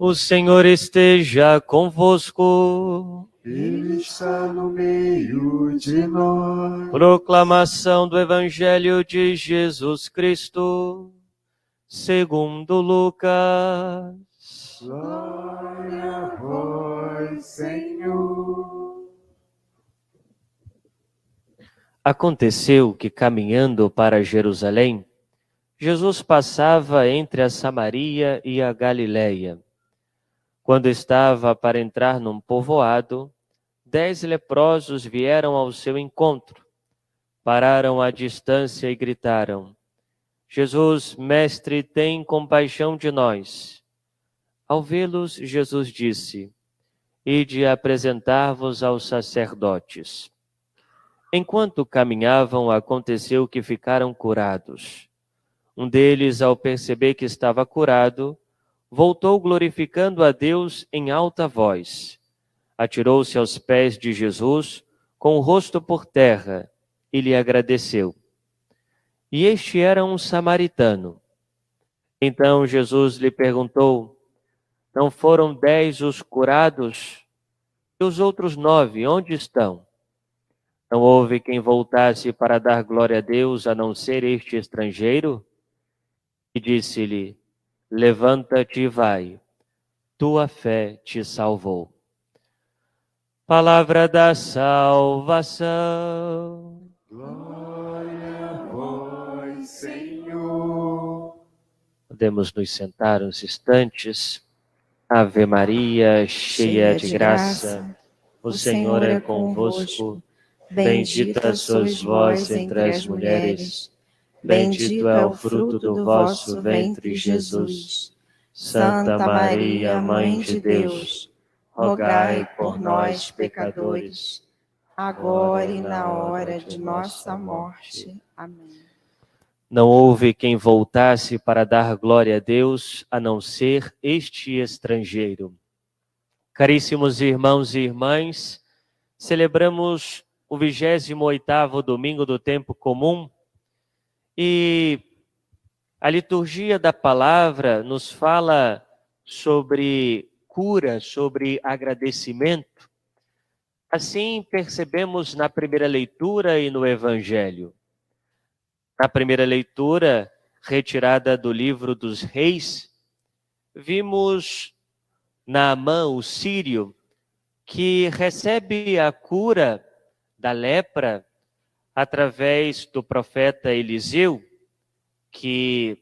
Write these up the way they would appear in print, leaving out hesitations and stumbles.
O Senhor esteja convosco. Ele está no meio de nós. Proclamação do Evangelho de Jesus Cristo, segundo Lucas. Glória a vós, Senhor. Aconteceu que, caminhando para Jerusalém, Jesus passava entre a Samaria e a Galiléia. Quando estava para entrar num povoado, 10 leprosos vieram ao seu encontro. Pararam à distância e gritaram: Jesus, mestre, tem compaixão de nós. Ao vê-los, Jesus disse: Ide apresentar-vos aos sacerdotes. Enquanto caminhavam, aconteceu que ficaram curados. Um deles, ao perceber que estava curado, voltou glorificando a Deus em alta voz. Atirou-se aos pés de Jesus, com o rosto por terra, e lhe agradeceu. E este era um samaritano. Então Jesus lhe perguntou: Não foram 10 os curados? E os outros 9, onde estão? Não houve quem voltasse para dar glória a Deus, a não ser este estrangeiro? E disse-lhe: Levanta-te e vai, tua fé te salvou. Palavra da salvação. Glória a vós, Senhor. Podemos nos sentar uns instantes. Ave Maria, cheia de graça, o Senhor é convosco. Bendita sois vós entre as mulheres. Bendito é o fruto do vosso ventre, Jesus. Santa Maria, Mãe de Deus, rogai por nós, pecadores, agora e na hora de nossa morte. Amém. Não houve quem voltasse para dar glória a Deus, a não ser este estrangeiro. Caríssimos irmãos e irmãs, celebramos o 28º domingo do tempo comum e a liturgia da palavra nos fala sobre cura, sobre agradecimento. Assim percebemos na primeira leitura e no Evangelho. Na primeira leitura, retirada do livro dos Reis, vimos Naamã, o sírio, que recebe a cura da lepra através do profeta Eliseu, que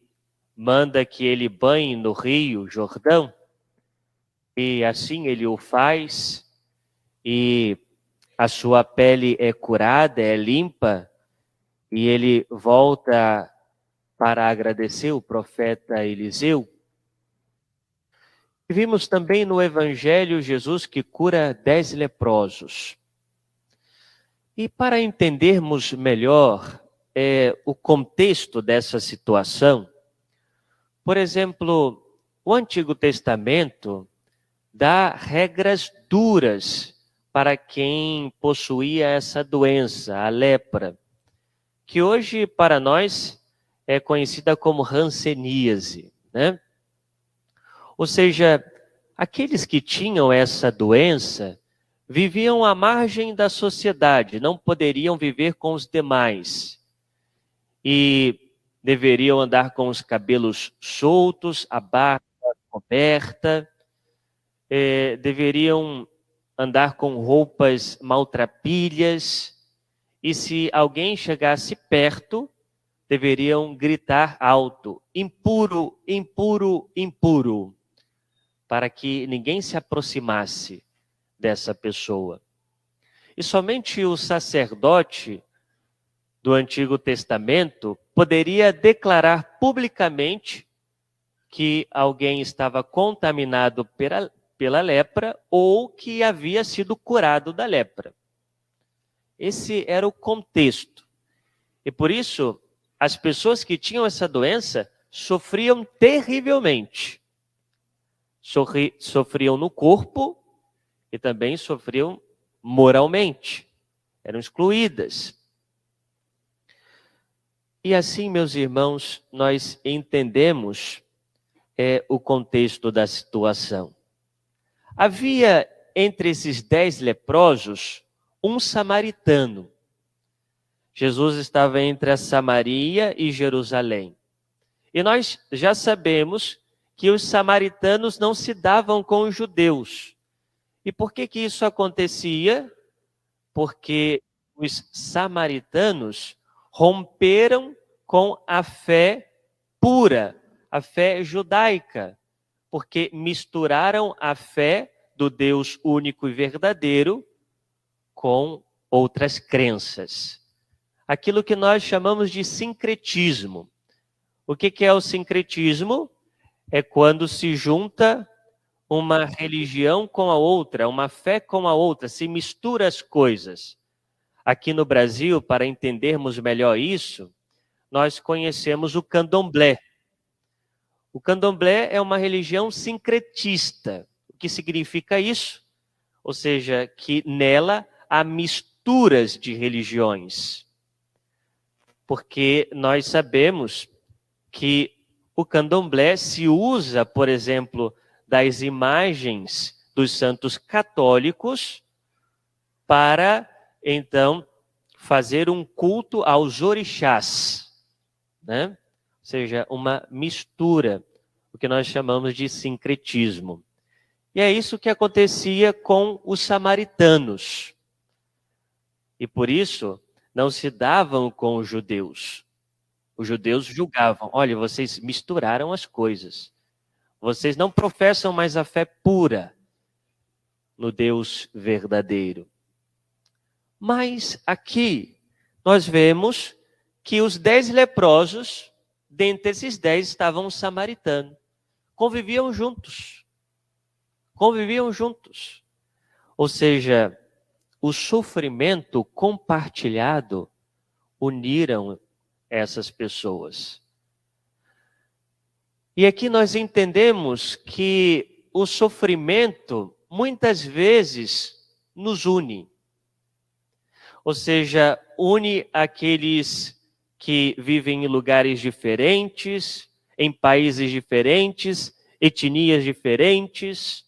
manda que ele banhe no rio Jordão, e assim ele o faz, e a sua pele é curada, é limpa, e ele volta para agradecer o profeta Eliseu. E vimos também no Evangelho Jesus que cura 10 leprosos. E para entendermos melhor o contexto dessa situação, por exemplo, o Antigo Testamento dá regras duras para quem possuía essa doença, a lepra, que hoje para nós é conhecida como hanseníase, né? Ou seja, aqueles que tinham essa doença viviam à margem da sociedade, não poderiam viver com os demais e deveriam andar com os cabelos soltos, a barba coberta, deveriam andar com roupas maltrapilhas, e se alguém chegasse perto, deveriam gritar alto: impuro, impuro, impuro, para que ninguém se aproximasse dessa pessoa. E somente o sacerdote do Antigo Testamento poderia declarar publicamente que alguém estava contaminado pela lepra ou que havia sido curado da lepra. Esse era o contexto. E por isso, as pessoas que tinham essa doença sofriam terrivelmente. Sofriam no corpo e também sofriam moralmente. Eram excluídas. E assim, meus irmãos, nós entendemos é o contexto da situação. Havia entre esses 10 leprosos um samaritano. Jesus estava entre a Samaria e Jerusalém. E nós já sabemos que os samaritanos não se davam com os judeus. E por que isso acontecia? Porque os samaritanos romperam com a fé pura, a fé judaica, porque misturaram a fé do Deus único e verdadeiro com outras crenças. Aquilo que nós chamamos de sincretismo. O que é o sincretismo? É quando se junta uma religião com a outra, uma fé com a outra, se mistura as coisas. Aqui no Brasil, para entendermos melhor isso, nós conhecemos o candomblé. O candomblé é uma religião sincretista. O que significa isso? Ou seja, que nela há misturas de religiões. Porque nós sabemos que o candomblé se usa, por exemplo, das imagens dos santos católicos para, então, fazer um culto aos orixás, né? Ou seja, uma mistura, o que nós chamamos de sincretismo. E é isso que acontecia com os samaritanos. E por isso, não se davam com os judeus. Os judeus julgavam, olha, vocês misturaram as coisas. Vocês não professam mais a fé pura no Deus verdadeiro. Mas aqui nós vemos que os 10 leprosos, dentre esses 10 estavam um samaritano. Conviviam juntos. Conviviam juntos. Ou seja, o sofrimento compartilhado uniram essas pessoas. E aqui nós entendemos que o sofrimento muitas vezes nos une. Ou seja, une aqueles que vivem em lugares diferentes, em países diferentes, etnias diferentes,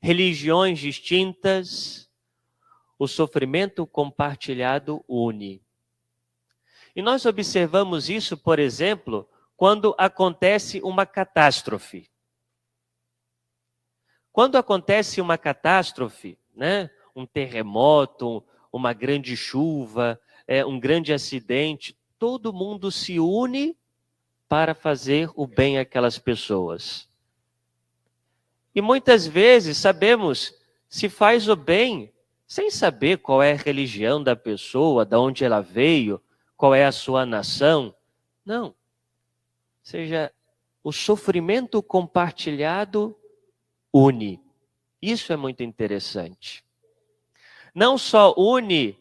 religiões distintas. O sofrimento compartilhado une. E nós observamos isso, por exemplo, quando acontece uma catástrofe. Quando acontece uma catástrofe, né? Um terremoto, uma grande chuva, um grande acidente, todo mundo se une para fazer o bem àquelas pessoas. E muitas vezes sabemos, se faz o bem sem saber qual é a religião da pessoa, de onde ela veio, qual é a sua nação. Não. Ou seja, o sofrimento compartilhado une. Isso é muito interessante. Não só une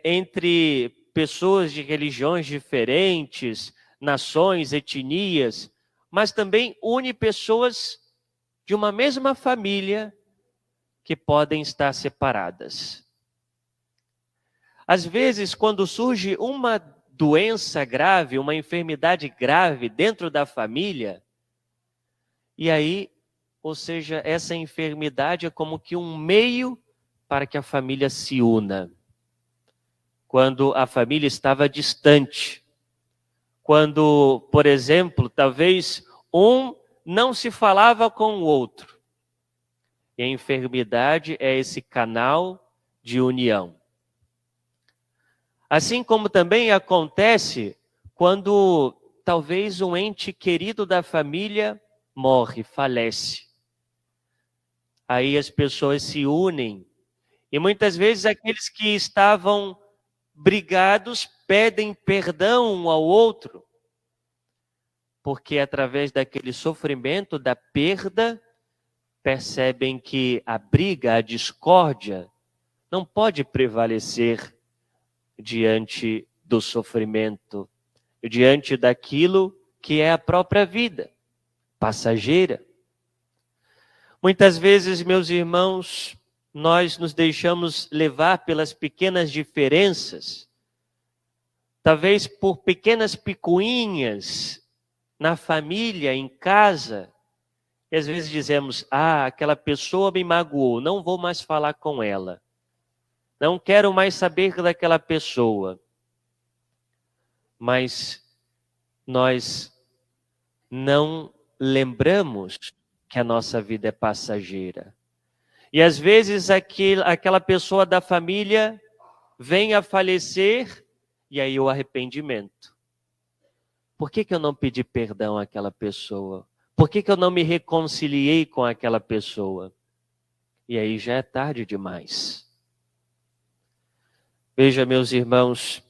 entre pessoas de religiões diferentes, nações, etnias, mas também une pessoas de uma mesma família que podem estar separadas. Às vezes, quando surge uma doença grave, uma enfermidade grave dentro da família, e aí, ou seja, essa enfermidade é como que um meio para que a família se una. Quando a família estava distante, quando, por exemplo, talvez um não se falava com o outro. E a enfermidade é esse canal de união. Assim como também acontece quando talvez um ente querido da família morre, falece. Aí as pessoas se unem. E muitas vezes aqueles que estavam brigados pedem perdão um ao outro. Porque através daquele sofrimento, da perda, percebem que a briga, a discórdia, não pode prevalecer diante do sofrimento, diante daquilo que é a própria vida, passageira. Muitas vezes, meus irmãos, nós nos deixamos levar pelas pequenas diferenças, talvez por pequenas picuinhas, na família, em casa, e às vezes dizemos, aquela pessoa me magoou, não vou mais falar com ela. Não quero mais saber daquela pessoa. Mas nós não lembramos que a nossa vida é passageira. E às vezes aquela pessoa da família vem a falecer e aí o arrependimento. Por que eu não pedi perdão àquela pessoa? Por que eu não me reconciliei com aquela pessoa? E aí já é tarde demais. Veja, meus irmãos,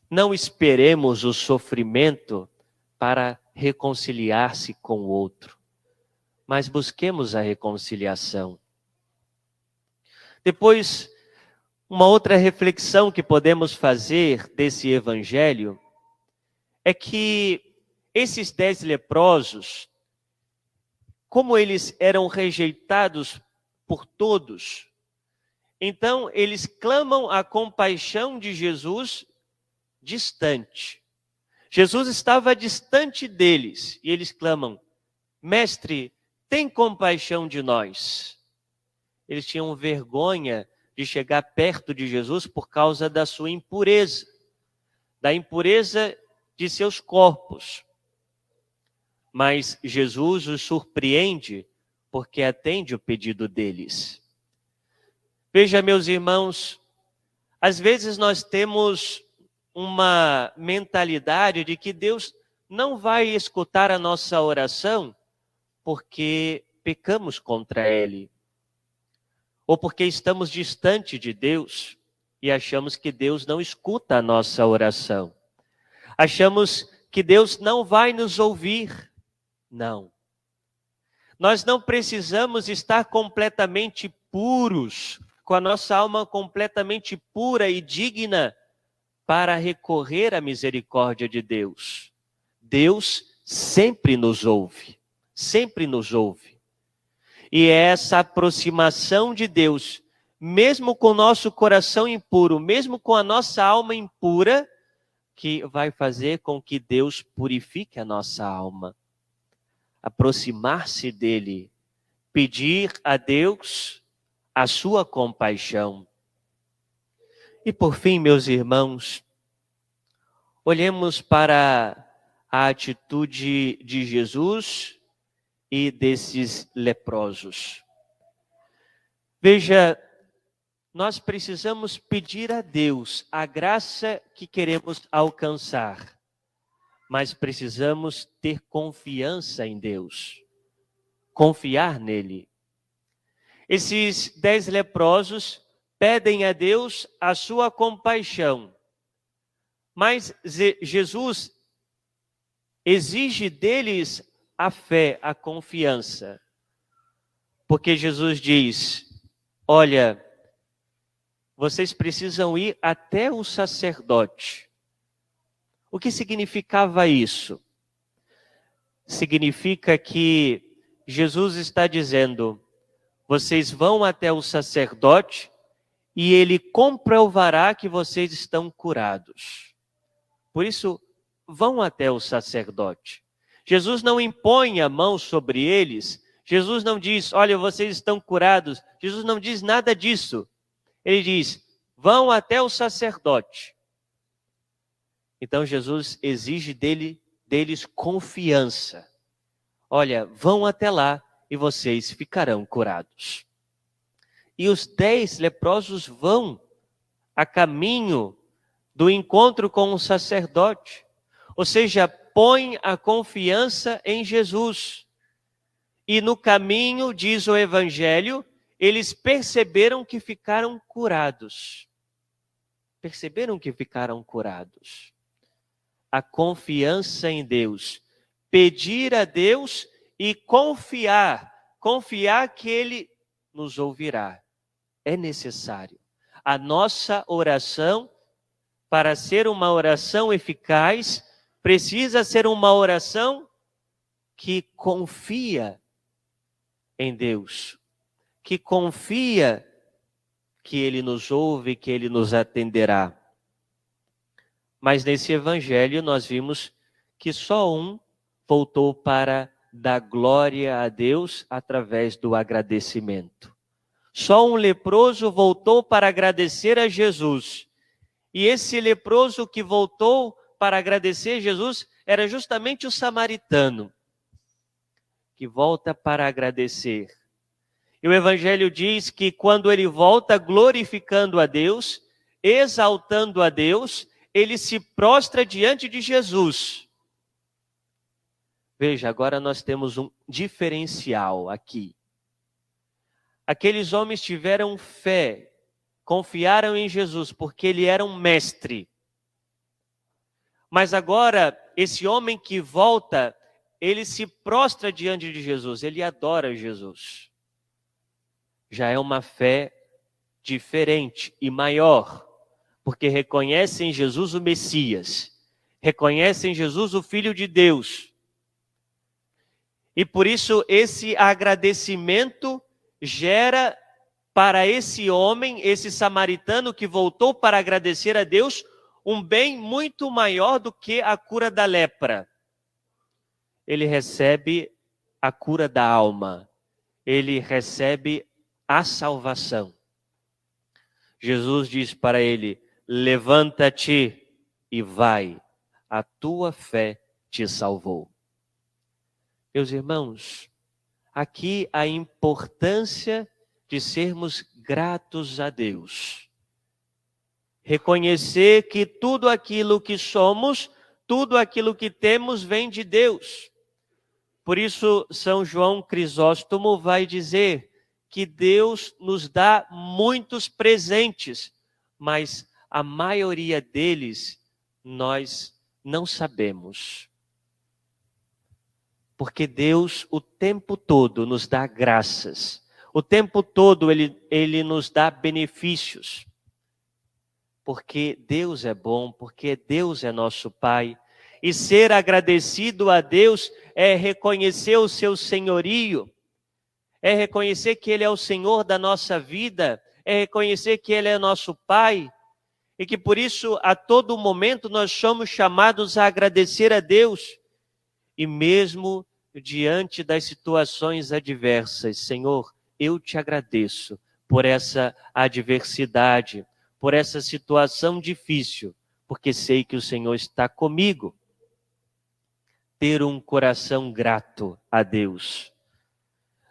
não esperemos o sofrimento para reconciliar-se com o outro, mas busquemos a reconciliação. Depois, uma outra reflexão que podemos fazer desse evangelho é que esses 10 leprosos, como eles eram rejeitados por todos, então eles clamam a compaixão de Jesus distante. Jesus estava distante deles e eles clamam, Mestre, tem compaixão de nós. Eles tinham vergonha de chegar perto de Jesus por causa da sua impureza, da impureza de seus corpos. Mas Jesus os surpreende porque atende o pedido deles. Veja, meus irmãos, às vezes nós temos uma mentalidade de que Deus não vai escutar a nossa oração porque pecamos contra Ele, ou porque estamos distante de Deus e achamos que Deus não escuta a nossa oração. Achamos que Deus não vai nos ouvir. Não. Nós não precisamos estar completamente puros, com a nossa alma completamente pura e digna para recorrer à misericórdia de Deus. Deus sempre nos ouve, sempre nos ouve. E é essa aproximação de Deus, mesmo com o nosso coração impuro, mesmo com a nossa alma impura, que vai fazer com que Deus purifique a nossa alma. Aproximar-se dele, pedir a Deus a sua compaixão. E por fim, meus irmãos, olhemos para a atitude de Jesus e desses leprosos. Veja, nós precisamos pedir a Deus a graça que queremos alcançar, mas precisamos ter confiança em Deus, confiar nele. Esses 10 leprosos pedem a Deus a sua compaixão, mas Jesus exige deles a fé, a confiança, porque Jesus diz, olha, vocês precisam ir até o sacerdote. O que significava isso? Significa que Jesus está dizendo, vocês vão até o sacerdote e ele comprovará que vocês estão curados. Por isso, vão até o sacerdote. Jesus não impõe a mão sobre eles. Jesus não diz, olha, vocês estão curados. Jesus não diz nada disso. Ele diz, vão até o sacerdote. Então Jesus exige deles confiança. Olha, vão até lá e vocês ficarão curados. E os 10 leprosos vão a caminho do encontro com o sacerdote. Ou seja, põe a confiança em Jesus. E no caminho, diz o Evangelho, eles perceberam que ficaram curados. Perceberam que ficaram curados. A confiança em Deus. Pedir a Deus e confiar que Ele nos ouvirá. É necessário. A nossa oração, para ser uma oração eficaz, precisa ser uma oração que confia em Deus, que confia que Ele nos ouve, que Ele nos atenderá. Mas nesse evangelho nós vimos que só um voltou para dar glória a Deus através do agradecimento. Só um leproso voltou para agradecer a Jesus. E esse leproso que voltou para agradecer a Jesus era justamente o samaritano, que volta para agradecer. E o Evangelho diz que quando ele volta glorificando a Deus, exaltando a Deus, ele se prostra diante de Jesus. Veja, agora nós temos um diferencial aqui. Aqueles homens tiveram fé, confiaram em Jesus, porque ele era um mestre. Mas agora, esse homem que volta, ele se prostra diante de Jesus, ele adora Jesus. Já é uma fé diferente e maior, porque reconhece em Jesus o Messias, reconhece em Jesus o Filho de Deus. E por isso esse agradecimento gera para esse homem, esse samaritano que voltou para agradecer a Deus, um bem muito maior do que a cura da lepra. Ele recebe a cura da alma, ele recebe a salvação. Jesus diz para ele: levanta-te e vai, a tua fé te salvou. Meus irmãos, aqui a importância de sermos gratos a Deus. Reconhecer que tudo aquilo que somos, tudo aquilo que temos vem de Deus. Por isso, São João Crisóstomo vai dizer que Deus nos dá muitos presentes, mas a maioria deles nós não sabemos. Porque Deus o tempo todo nos dá graças, o tempo todo Ele nos dá benefícios. Porque Deus é bom, porque Deus é nosso Pai. E ser agradecido a Deus é reconhecer o seu senhorio, é reconhecer que Ele é o Senhor da nossa vida, é reconhecer que Ele é nosso Pai, e que por isso a todo momento nós somos chamados a agradecer a Deus. E mesmo diante das situações adversas, Senhor, eu te agradeço por essa adversidade, por essa situação difícil, porque sei que o Senhor está comigo. Ter um coração grato a Deus.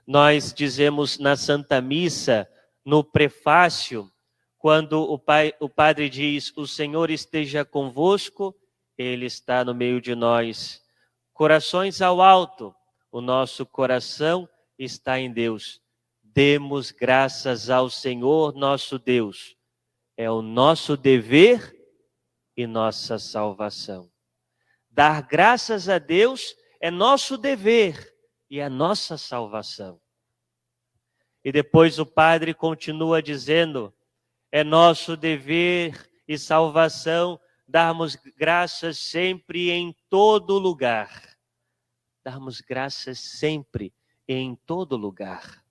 Nós dizemos na Santa Missa, no prefácio, quando o padre diz: o Senhor esteja convosco, Ele está no meio de nós. Corações ao alto, o nosso coração está em Deus. Demos graças ao Senhor nosso Deus. É o nosso dever e nossa salvação. Dar graças a Deus é nosso dever e a nossa salvação. E depois o padre continua dizendo: é nosso dever e salvação darmos graças sempre em todo lugar. Darmos graças sempre em todo lugar.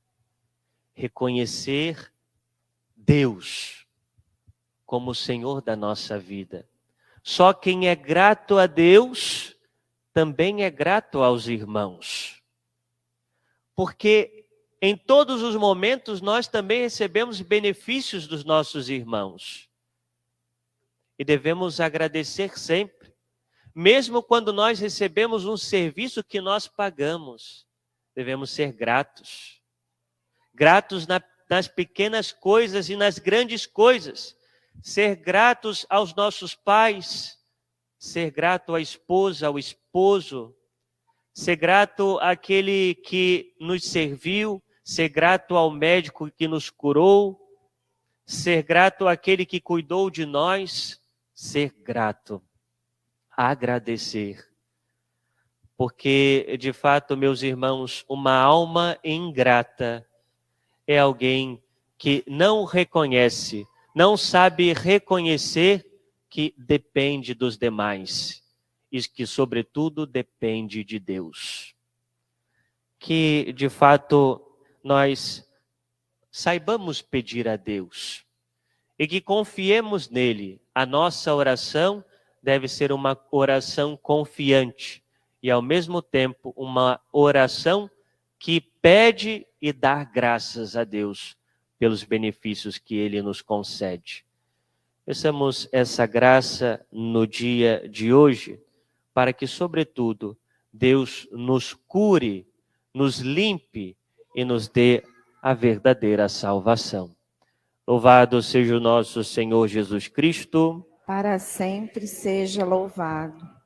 Reconhecer Deus como o Senhor da nossa vida. Só quem é grato a Deus também é grato aos irmãos. Porque em todos os momentos nós também recebemos benefícios dos nossos irmãos. E devemos agradecer sempre. Mesmo quando nós recebemos um serviço que nós pagamos, devemos ser gratos. Gratos nas pequenas coisas e nas grandes coisas. Ser gratos aos nossos pais, ser grato à esposa, ao esposo, ser grato àquele que nos serviu, ser grato ao médico que nos curou, ser grato àquele que cuidou de nós, ser grato, agradecer. Porque, de fato, meus irmãos, uma alma ingrata é alguém que não reconhece, não sabe reconhecer que depende dos demais e que, sobretudo, depende de Deus. Que, de fato, nós saibamos pedir a Deus e que confiemos nele. A nossa oração deve ser uma oração confiante e, ao mesmo tempo, uma oração que pede e dá graças a Deus pelos benefícios que Ele nos concede. Peçamos essa graça no dia de hoje, para que, sobretudo, Deus nos cure, nos limpe e nos dê a verdadeira salvação. Louvado seja o nosso Senhor Jesus Cristo. Para sempre seja louvado.